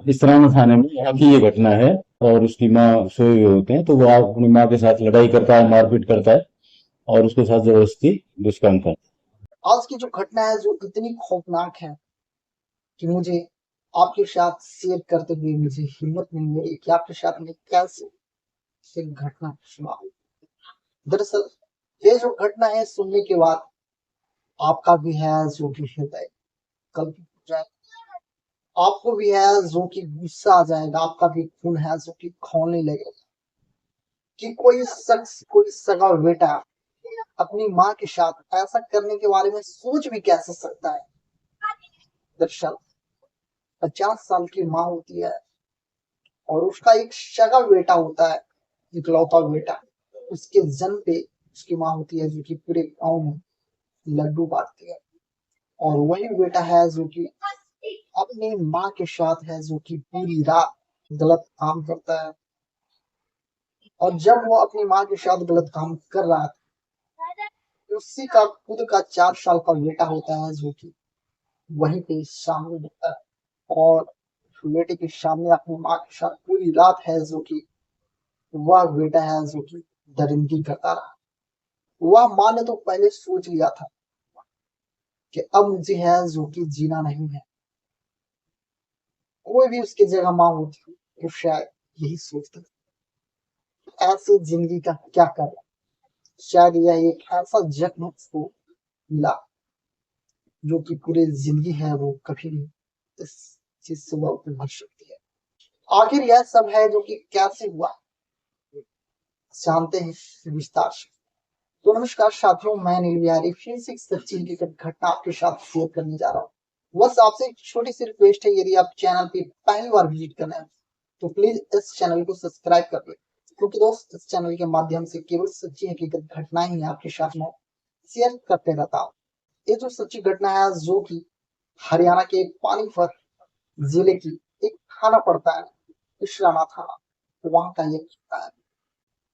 इस्लाम खाने में यहाँ की ये घटना है। और उसकी माँ सोए हुए होते हैं, तो वो अपनी माँ के साथ लड़ाई करता है, मारपीट करता है और उसके साथ जबरदस्ती दुष्कर्म करता है। आज की जो घटना है जो इतनी खौफनाक है कि मुझे आपके साथ शेयर करते हुए मुझे हिम्मत नहीं हो रही कि आपके साथ मैं कैसे एक घटना सुना। दरअसल ये जो घटना है सुनने के बाद आपका भी है जो कि हृदय कल्पित हो जाएगा, आपको भी है जो कि गुस्सा आ जाएगा, आपका भी खून है जो कि खौलने लगेगा कि कोई शख्स, कोई सगा बेटा अपनी माँ के साथ ऐसा करने के बारे में सोच भी कैसे सकता है। दरअसल 50 साल की माँ होती है और उसका एक सगा बेटा होता है, इकलौता बेटा। उसके जन्म पे उसकी माँ होती है जो कि पूरे गांव में लड्डू बांटती है, और वही बेटा है जो कि अपनी माँ के साथ है जो कि पूरी रात गलत काम करता है। और जब वो अपनी माँ के साथ गलत काम कर रहा था, उसी का खुद का 4 साल का बेटा होता है जो कि वहीं पे सामने दिखता है, और बेटे के सामने अपनी माँ के साथ पूरी रात है जो कि वह बेटा है जो कि दरिंदगी करता रहा। वह माँ ने तो पहले सोच लिया था कि अब मुझे है जो कि जीना नहीं है। कोई भी उसकी जगह माँ होती तो शायद यही सोचता, ऐसे जिंदगी का क्या कर। शायद यह एक ऐसा जख्म उसको मिला जो कि पूरी जिंदगी है वो कभी नहीं इस चीज से वो उभर सकती है। आखिर यह सब है जो कि कैसे हुआ, जानते हैं विस्तार से। तो नमस्कार साथियों, मैं नील बिहारी फिर से एक सच्ची हकीकत घटना आपके साथ शेयर करने जा रहा हूँ। बस आपसे एक छोटी सी रिक्वेस्ट है, यदि आप चैनल पे पहली बार विजिट कर रहे हैं तो प्लीज इस चैनल को सब्सक्राइब कर ले, क्योंकि दोस्त इस चैनल के माध्यम से केवल सच्ची हकीकत घटनाएं ही आपके साथ में शेयर करते रहता हूँ। ये जो सच्ची घटना है जो कि हरियाणा के पानीपत जिले की एक थाना पड़ता है, इशराना थाना, तो वहां का ये किस्सा है।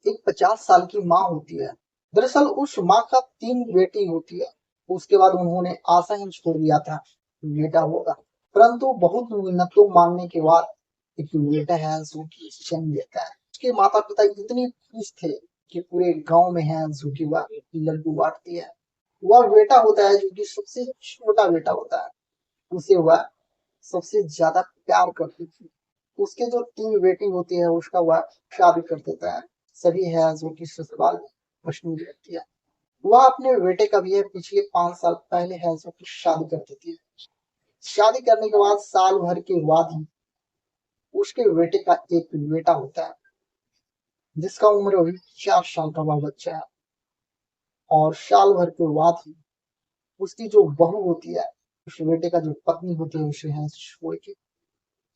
एक 50 साल की माँ होती है। दरअसल उस माँ का 3 बेटी होती है। उसके बाद उन्होंने आशा ही छोड़ दिया था बेटा होगा, परंतु बहुत मिन्नतों मांगने के बाद एक बेटा है जो कि जन्म लेता है। उसके माता पिता इतने खुश थे कि पूरे गांव में है जो कि वह लड्डू बांटती है। वह बेटा होता है जो कि सबसे छोटा बेटा होता है, उसे वह सबसे ज्यादा प्यार करती थी। उसके जो 3 बेटी होती है उसका वह शादी कर देता है। सभी है जो कि ससुराल में मशहूर रहती है। वह अपने बेटे का भी है पिछले 5 साल पहले है जो कि शादी कर देती है। शादी करने के बाद साल भर के बाद ही उसके बेटे का एक बेटा होता है जिसका उम्र अभी 4 साल का वह बच्चा है। और साल भर के बाद ही उसकी जो बहू होती है, उस बेटे का जो पत्नी होती है उसे है छोड़ के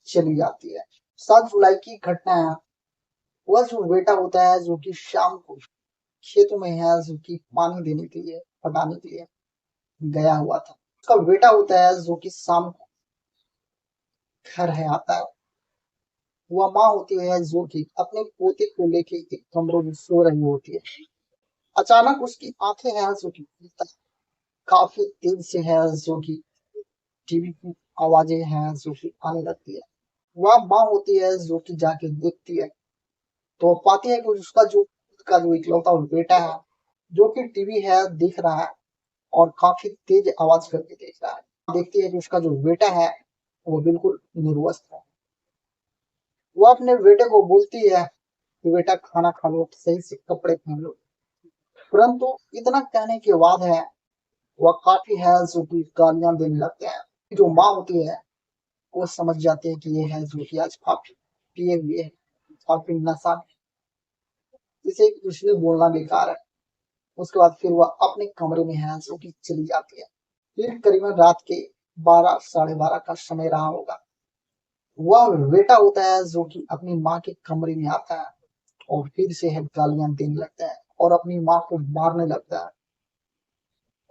चली जाती है। 7 जुलाई की घटना है। वह जो बेटा होता है जो कि शाम को खेतों में है जो कि पानी देने के लिए, पटाने के लिए गया हुआ था। उसका बेटा होता है जो कि शाम को घर है आता है। वह माँ होती है जो कि अपने पोते को लेके एक कमरे में सो रही होती है। अचानक उसकी आंखें हैं जो कि काफी तेज से है जो कि टीवी की आवाजें हैं जो कि आने लगती है। वह माँ होती है जो कि जाके देखती है तो पाती है कि उसका जो उसका जो इकलौता बेटा है जो कि टीवी है देख रहा है और काफी तेज आवाज करके देख रहा है। देखती है कि उसका जो बेटा है वो बिल्कुल निर्वस्त्र है। वो अपने बेटे को बोलती है कि बेटा खाना खा लो, सही से कपड़े पहन लो, परंतु इतना कहने के बाद है वह काफी है जो कि गालियां देने लगते हैं। जो माँ होती है वो समझ जाती है कि ये है जो कि आज काफी पिए हुए है, काफी नशा है, इसे कुछ भी बोलना बेकार है। उसके बाद फिर वह अपने कमरे में है जो कि चली जाती है। फिर करीबन रात के 12 साढ़े 12 का समय रहा होगा। वह बेटा होता है जो कि अपनी माँ के कमरे में आता है और फिर से है गालियां देने लगता है और अपनी माँ को मारने लगता है।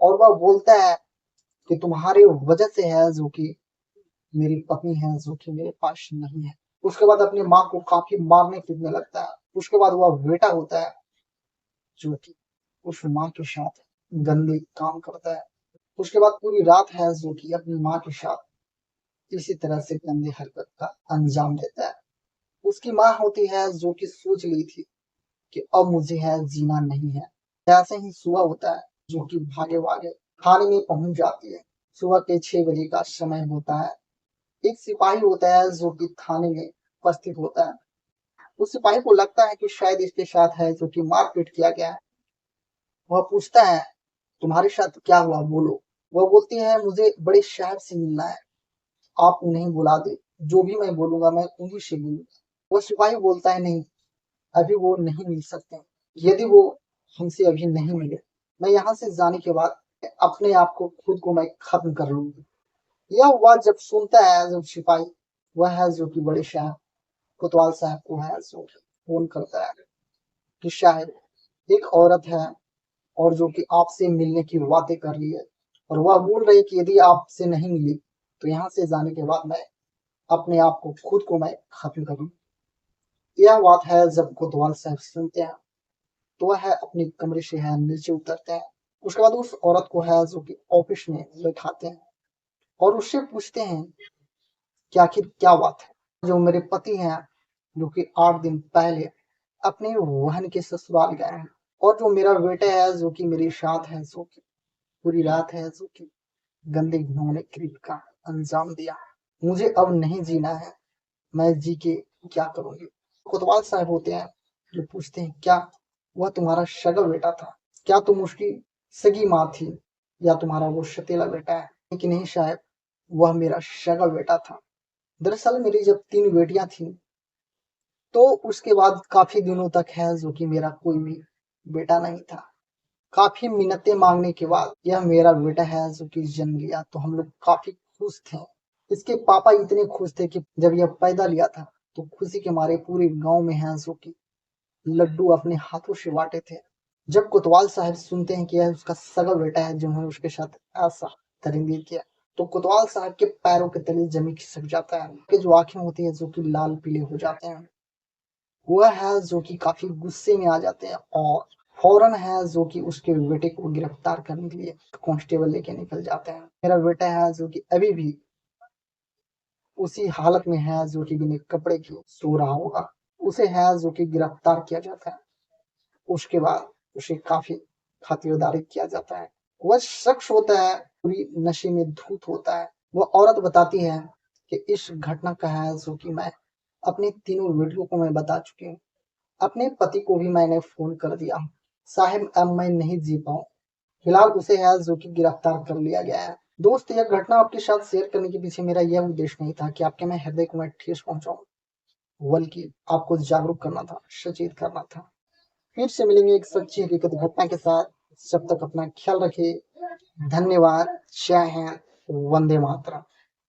और वह बोलता है कि तुम्हारी वजह से है जो कि मेरी पत्नी है जो कि मेरे पास नहीं है। उसके बाद अपनी माँ को काफी मारने पीटने लगता है। उसके बाद वह बेटा होता है जो कि उस माँ के साथ गंदे काम करता है। उसके बाद पूरी रात है जो कि अपनी माँ के साथ इसी तरह से गंदी हरकत का अंजाम देता है। उसकी माँ होती है जो कि सोच ली थी कि अब मुझे है जीना नहीं है। ऐसे ही सुबह होता है जो कि भागे भागे थाने में पहुंच जाती है। सुबह के 6 बजे का समय होता है। एक सिपाही होता है जो कि थाने में उपस्थित होता है। उस सिपाही को लगता है कि शायद इसके साथ है जो कि मारपीट किया गया है। वह पूछता है तुम्हारे साथ क्या हुआ बोलो। वह बोलती है मुझे बड़े शहर से मिलना है, आप उन्हें बुला दे, जो भी मैं बोलूंगा मैं उन्हीं से मिलूंगा। वह सिपाही बोलता है नहीं, अभी वो नहीं मिल सकते। यदि वो हमसे अभी नहीं मिले, मैं यहाँ से जाने के बाद अपने आप को खुद को मैं खत्म कर लूंगी। यह बात जब सुनता है जब सिपाही, वह है जो कि बड़े शाह कोतवाल साहब को है जो फोन करता है कि शायद एक औरत है और जो कि आपसे मिलने की बातें कर रही है, और वह बोल रही है कि यदि आपसे नहीं मिली तो यहाँ से जाने के बाद मैं अपने आप को खुद को मैं खत्म करूँ। यह बात है जब कोतवाल साहब सुनते हैं तो वह है अपने कमरे से है नीचे उतरते हैं। उसके बाद उस औरत को है जो कि ऑफिस में बैठाते हैं और उससे पूछते हैं कि आखिर क्या बात है। जो मेरे पति हैं जो कि 8 दिन पहले अपनी बहन के ससुराल गए हैं, और जो मेरा बेटा है जो कि मेरे साथ है जो कि पूरी रात है जो कि गंदे घिनौने कृत्य का अंजाम दिया। मुझे अब नहीं जीना है, मैं जी के क्या करूंगी। कोतवाल साहब होते हैं जो पूछते हैं क्या वह तुम्हारा सगा बेटा था, क्या तुम उसकी सगी माँ थी, या तुम्हारा वो सतीला बेटा है। कि नहीं साहब, वह मेरा सगा बेटा था। दरअसल मेरी जब 3 बेटियां थी तो उसके बाद काफी दिनों तक है जो कि मेरा कोई भी बेटा नहीं था। काफी मिन्नतें मांगने के बाद यह मेरा बेटा है जो कि जन्म लिया, तो हम लोग काफी खुश थे। इसके पापा इतने खुश थे कि जब यह पैदा लिया था तो खुशी के मारे पूरे गांव में है जो कि लड्डू अपने हाथों से बांटे थे। जब कोतवाल साहब सुनते हैं कि यह उसका सगा बेटा है जिन्होंने उसके साथ ऐसा दरिंदगी किया, तो कोतवाल साहब के पैरों के तले जमीन खिसक जाता है। उनके जो आंखें होती है जो कि लाल पीले हो जाते हैं। वह है जो कि काफी गुस्से में आ जाते हैं और फौरन है जो कि उसके बेटे को गिरफ्तार करने के लिए कांस्टेबल लेके निकल जाते हैं। मेरा बेटा है जो कि अभी भी उसी हालत में है जो कि बिना कपड़े के सो रहा होगा। उसे है जो कि गिरफ्तार किया जाता है। उसके बाद उसे काफी खातिरदारी किया जाता है। वह शख्स होता है पूरी नशे में धूत होता है। वह औरत बताती है कि इस घटना का है जो कि मैं अपनी तीनों बेटियों को मैं बता चुकी हूँ। अपने पति को भी मैंने फोन कर दिया। साहिब अब मैं नहीं जी पाऊँ। फिलहाल उसे है जो कि गिरफ्तार कर लिया गया है। दोस्त, यह घटना आपके साथ शेयर करने के पीछे मेरा यह उद्देश्य नहीं था कि आपके मैं हृदय को मैं ठेस पहुंचाऊं, बल्कि आपको जागरूक करना था, सचेत करना था। फिर से मिलेंगे एक सच्ची हकीकत घटना के साथ। जब तक अपना ख्याल रखिए। धन्यवाद। जय हिंद। वंदे मातरम।